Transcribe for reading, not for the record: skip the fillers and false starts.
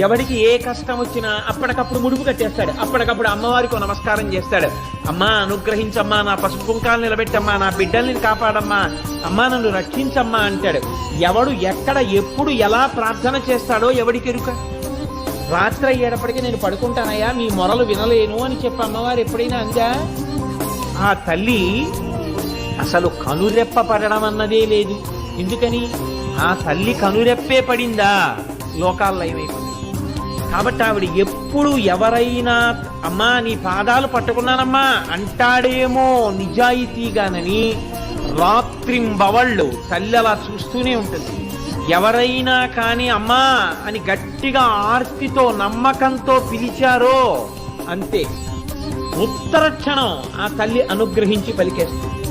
ఎవడికి ఏ కష్టం వచ్చినా అప్పటికప్పుడు ముడుపు కట్టేస్తాడు, అప్పటికప్పుడు అమ్మవారికి నమస్కారం చేస్తాడు. అమ్మా అనుగ్రహించమ్మా, నా పసుపు కుంకాలు నిలబెట్టమ్మా, నా బిడ్డల్ని కాపాడమ్మా, అమ్మా నన్ను రక్షించమ్మా అంటాడు. ఎవడు ఎక్కడ ఎప్పుడు ఎలా ప్రార్థన చేస్తాడో ఎవడికి ఎరుక. రాత్రి అయ్యేటప్పటికీ నేను పడుకుంటానయ్యా, మీ మొరలు వినలేను అని చెప్పి అమ్మవారు ఎప్పుడైనా అందా? ఆ తల్లి అసలు కనురెప్ప పడడం అన్నదే లేదు. ఎందుకని? ఆ తల్లి కనురెప్పే పడిందా లోకాల్లో ఏమైపోయింది. కాబట్టి ఆవిడ ఎప్పుడు ఎవరైనా అమ్మా నీ పాదాలు పట్టుకున్నానమ్మా అంటాడేమో నిజాయితీగానని రాత్రింబవళ్ళు తల్లి అలా చూస్తూనే ఉంటుంది. ఎవరైనా కానీ అమ్మా అని గట్టిగా ఆర్తితో నమ్మకంతో పిలిచారో అంతే, ఉత్తర క్షణం ఆ తల్లి అనుగ్రహించి పలికేస్తుంది.